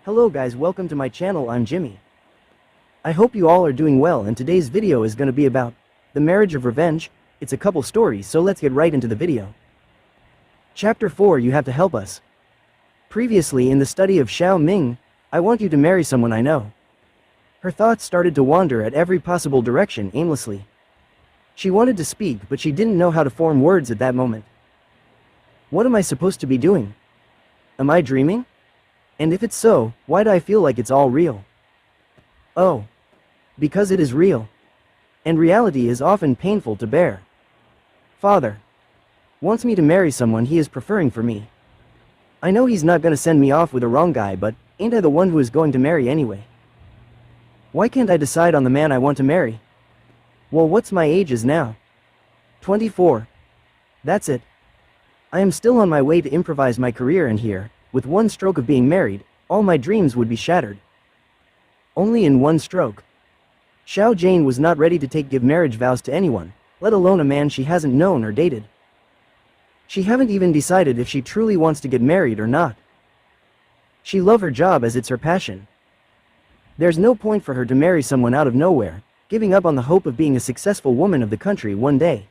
Hello guys, welcome to my channel. I'm Jimmy. I hope you all are doing well, and today's video is gonna be about the marriage of revenge. It's a couple stories, so let's get right into the video. Chapter 4, you have to help us. Previously in the study of Xiao Ming, I want you to marry someone I know. Her thoughts started to wander at every possible direction aimlessly. She wanted to speak, but she didn't know how to form words at that moment. What am I supposed to be doing? Am I dreaming? And if it's so, why do I feel like it's all real? Oh. Because it is real. And reality is often painful to bear. Father wants me to marry someone he is preferring for me. I know he's not gonna send me off with a wrong guy, but ain't I the one who is going to marry anyway? Why can't I decide on the man I want to marry? Well, what's my age is now? 24. That's it. I am still on my way to improvise my career, and here, with one stroke of being married, all my dreams would be shattered. Only in one stroke. Xiao Jane was not ready to give marriage vows to anyone, let alone a man she hasn't known or dated. She haven't even decided if she truly wants to get married or not. She loves her job as it's her passion. There's no point for her to marry someone out of nowhere, giving up on the hope of being a successful woman of the country one day.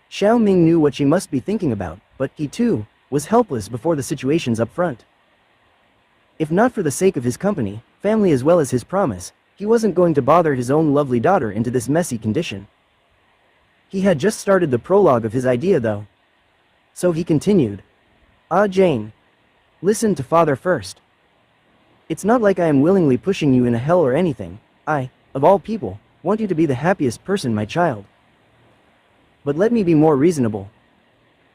Xiao Ming knew what she must be thinking about, but he too was helpless before the situations up front. If not for the sake of his company, family, as well as his promise, he wasn't going to bother his own lovely daughter into this messy condition. He had just started the prologue of his idea though. So he continued. Jane. Listen to father first. It's not like I am willingly pushing you into hell or anything. I, of all people, want you to be the happiest person, my child. But let me be more reasonable.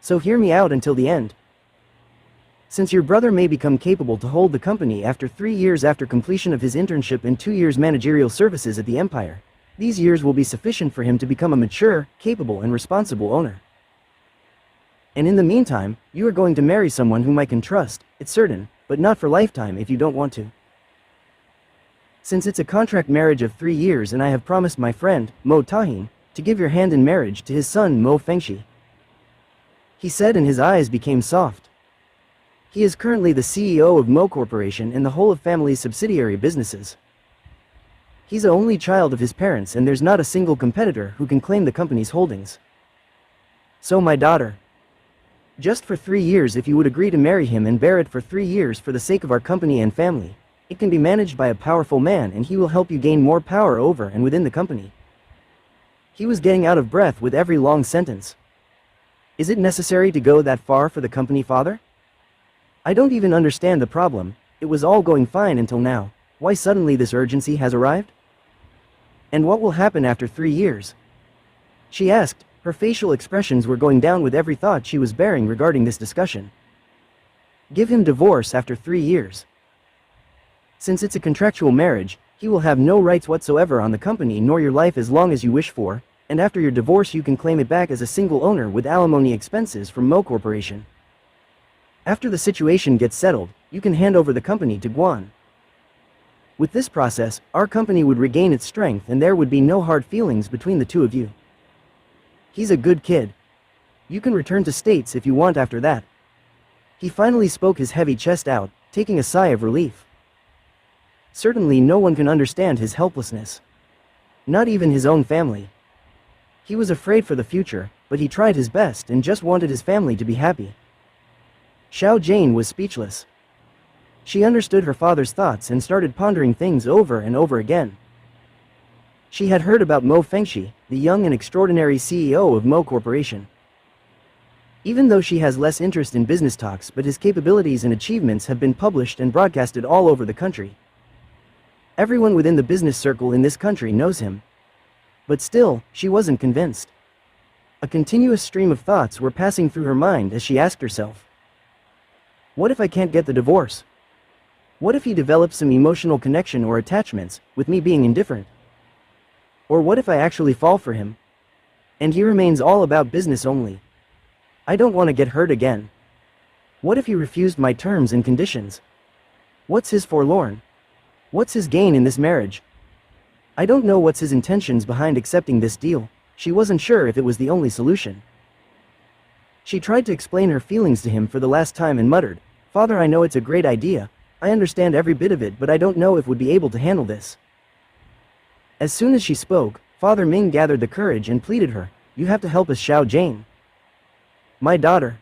So hear me out until the end. Since your brother may become capable to hold the company after 3 years after completion of his internship and 2 years managerial services at the Empire, these years will be sufficient for him to become a mature, capable, and responsible owner. And in the meantime, you are going to marry someone whom I can trust, it's certain, but not for lifetime if you don't want to. Since it's a contract marriage of 3 years, and I have promised my friend, Mo Tahin, to give your hand in marriage to his son Mo Fengshi. He said, and his eyes became soft. He is currently the CEO of Mo Corporation and the whole of family's subsidiary businesses. He's the only child of his parents, and there's not a single competitor who can claim the company's holdings. So my daughter, just for 3 years, if you would agree to marry him and bear it for 3 years for the sake of our company and family, it can be managed by a powerful man, and he will help you gain more power over and within the company. He was getting out of breath with every long sentence. Is it necessary to go that far for the company, father? I don't even understand the problem. It was all going fine until now. Why suddenly this urgency has arrived? And what will happen after 3 years? She asked. Her facial expressions were going down with every thought she was bearing regarding this discussion. Give him divorce after 3 years. Since it's a contractual marriage, he will have no rights whatsoever on the company nor your life as long as you wish for, and after your divorce you can claim it back as a single owner with alimony expenses from Mo Corporation. After the situation gets settled, you can hand over the company to Guan. With this process, our company would regain its strength, and there would be no hard feelings between the two of you. He's a good kid. You can return to States if you want after that. He finally spoke his heavy chest out, taking a sigh of relief. Certainly no one can understand his helplessness. Not even his own family. He was afraid for the future, but he tried his best and just wanted his family to be happy. Xiao Jane was speechless. She understood her father's thoughts and started pondering things over and over again. She had heard about Mo Fengshi, the young and extraordinary CEO of Mo Corporation. Even though she has less interest in business talks, but his capabilities and achievements have been published and broadcasted all over the country. Everyone within the business circle in this country knows him. But still, she wasn't convinced. A continuous stream of thoughts were passing through her mind as she asked herself, what if I can't get the divorce? What if he develops some emotional connection or attachments, with me being indifferent? Or what if I actually fall for him? And he remains all about business only? I don't want to get hurt again. What if he refused my terms and conditions? What's his forlorn? What's his gain in this marriage? I don't know what's his intentions behind accepting this deal. She wasn't sure if it was the only solution. She tried to explain her feelings to him for the last time and muttered, "Father, I know it's a great idea. I understand every bit of it, but I don't know if would be able to handle this. As soon as she spoke, Father Ming gathered the courage and pleaded her, "You have to help us, Xiao Jane. My daughter.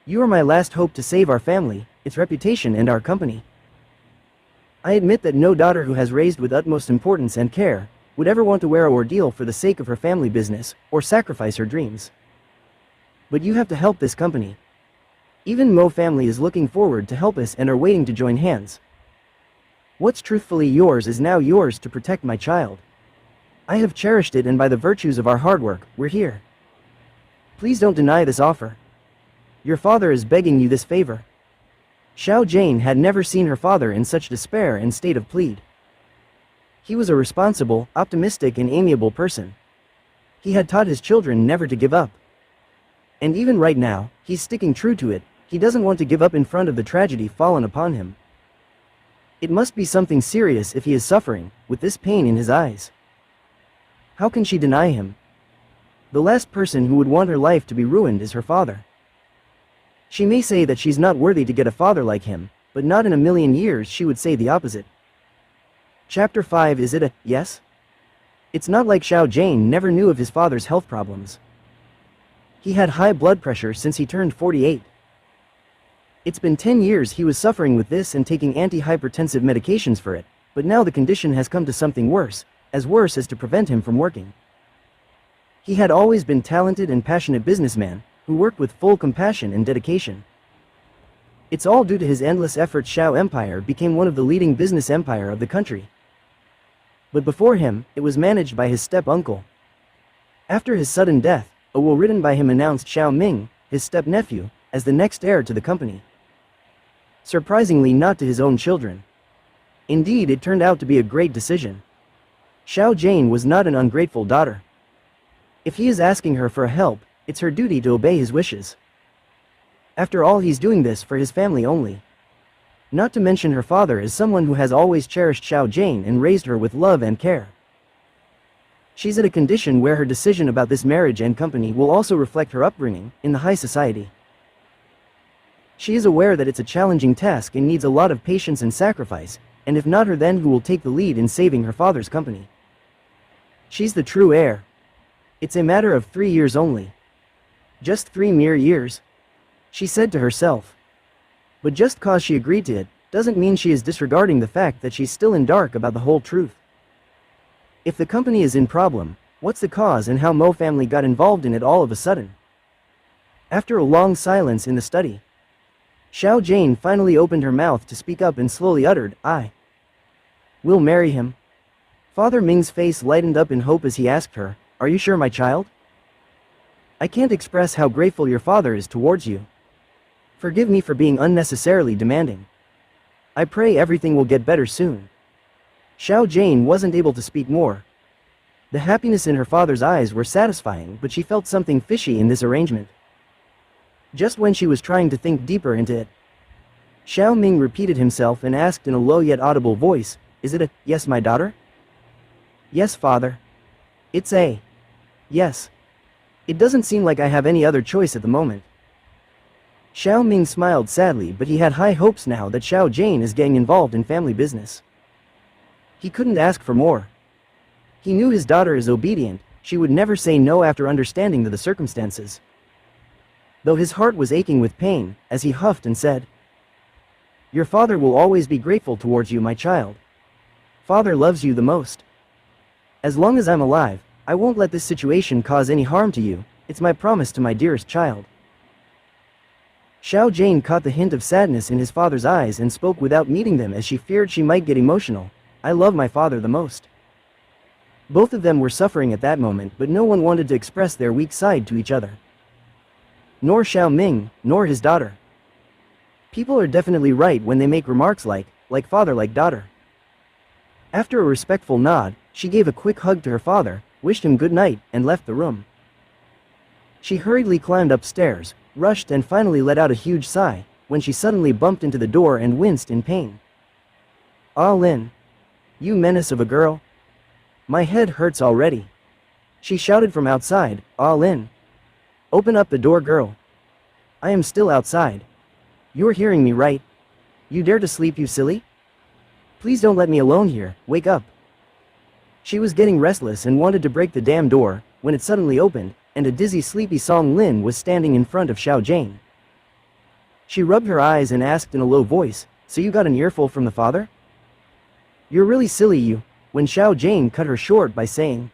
You are my last hope to save our family, its reputation and our company. I admit that no daughter who has raised with utmost importance and care would ever want to wear an ordeal for the sake of her family business, or sacrifice her dreams. But you have to help this company. Even Mo family is looking forward to help us and are waiting to join hands. What's truthfully yours is now yours to protect my child. I have cherished it, and by the virtues of our hard work, we're here. Please don't deny this offer. Your father is begging you this favor." Xiao Jane had never seen her father in such despair and state of plead. He was a responsible, optimistic and amiable person. He had taught his children never to give up. And even right now, he's sticking true to it. He doesn't want to give up in front of the tragedy fallen upon him. It must be something serious if he is suffering, with this pain in his eyes. How can she deny him? The last person who would want her life to be ruined is her father. She may say that she's not worthy to get a father like him, but not in a million years she would say the opposite. Chapter 5. Is it a yes? It's not like Xiao Jane never knew of his father's health problems. He had high blood pressure since he turned 48. It's been 10 years he was suffering with this and taking antihypertensive medications for it, but now the condition has come to something worse as to prevent him from working. He had always been talented and passionate businessman, who worked with full compassion and dedication. It's all due to his endless efforts Xiao Empire became one of the leading business empire of the country. But before him, it was managed by his step-uncle. After his sudden death, a will written by him announced Xiao Ming, his step-nephew, as the next heir to the company. Surprisingly not to his own children. Indeed, it turned out to be a great decision. Xiao Jane was not an ungrateful daughter. If he is asking her for help, it's her duty to obey his wishes. After all, he's doing this for his family only. Not to mention her father is someone who has always cherished Xiao Jane and raised her with love and care. She's at a condition where her decision about this marriage and company will also reflect her upbringing in the high society. She is aware that it's a challenging task and needs a lot of patience and sacrifice, and if not her, then who will take the lead in saving her father's company? She's the true heir. It's a matter of 3 years only. Just 3 mere years, she said to herself. But just cause she agreed to it, doesn't mean she is disregarding the fact that she's still in dark about the whole truth. If the company is in problem, what's the cause and how Mo family got involved in it all of a sudden? After a long silence in the study, Xiao Jane finally opened her mouth to speak up and slowly uttered, "I will marry him." Father Ming's face lightened up in hope as he asked her, "Are you sure, my child? I can't express how grateful your father is towards you. Forgive me for being unnecessarily demanding. I pray everything will get better soon." Xiao Jane wasn't able to speak more. The happiness in her father's eyes were satisfying, but she felt something fishy in this arrangement. Just when she was trying to think deeper into it, Xiao Ming repeated himself and asked in a low yet audible voice, "Is it a yes, my daughter?" "Yes, father. It's a yes. It doesn't seem like I have any other choice at the moment." Xiao Ming smiled sadly, but he had high hopes now that Xiao Jane is getting involved in family business. He couldn't ask for more. He knew his daughter is obedient, she would never say no after understanding the circumstances. Though his heart was aching with pain, as he huffed and said, "Your father will always be grateful towards you, my child. Father loves you the most. As long as I'm alive, I won't let this situation cause any harm to you, it's my promise to my dearest child." Xiao Jane caught the hint of sadness in his father's eyes and spoke without meeting them as she feared she might get emotional. "I love my father the most." Both of them were suffering at that moment, but no one wanted to express their weak side to each other. Nor Xiao Ming, nor his daughter. People are definitely right when they make remarks like father like daughter. After a respectful nod, she gave a quick hug to her father, wished him good night, and left the room. She hurriedly climbed upstairs, rushed and finally let out a huge sigh, when she suddenly bumped into the door and winced in pain. "Ah Lin. You menace of a girl. My head hurts already." She shouted from outside, "Ah Lin. Open up the door, girl. I am still outside. You're hearing me, right?" You dare to sleep, you silly? Please don't let me alone here, wake up. She was getting restless and wanted to break the damn door, when it suddenly opened, and a dizzy sleepy Song Lin was standing in front of Xiao Jane. She rubbed her eyes and asked in a low voice, so you got an earful from the father? You're really silly you, when Xiao Jane cut her short by saying,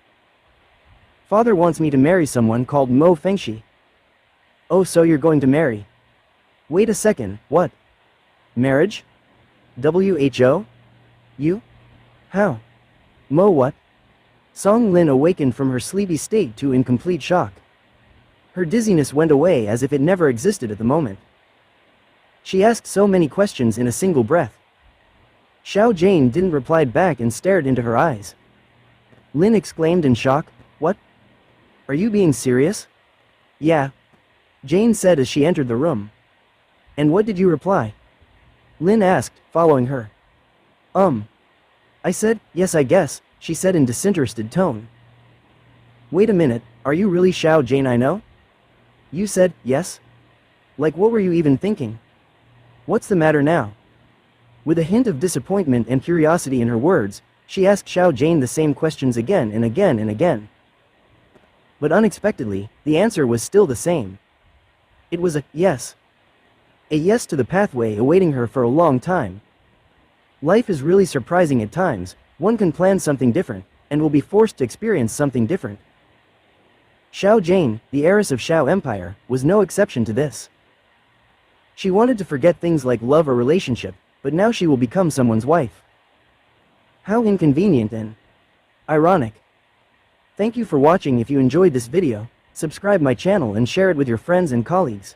Father wants me to marry someone called Mo Fengxi. Oh, so you're going to marry? Wait a second, what? Marriage? WHO? You? How? Mo what? Song Lin awakened from her sleepy state to in complete shock. Her dizziness went away as if it never existed at the moment. She asked so many questions in a single breath. Xiao Jane didn't reply back and stared into her eyes. Lin exclaimed in shock, What? Are you being serious? Yeah. Jane said as she entered the room. And what did you reply? Lin asked, following her. I said, yes I guess, she said in disinterested tone. Wait a minute, are you really Xiao Jane I know? You said, yes? Like what were you even thinking? What's the matter now? With a hint of disappointment and curiosity in her words, she asked Xiao Jane the same questions again and again and again. But unexpectedly, the answer was still the same. It was a yes. A yes to the pathway awaiting her for a long time. Life is really surprising at times, one can plan something different, and will be forced to experience something different. Xiao Jane, the heiress of Xiao Empire, was no exception to this. She wanted to forget things like love or relationship, but now she will become someone's wife. How inconvenient and ironic. Thank you for watching. If you enjoyed this video, subscribe my channel and share it with your friends and colleagues.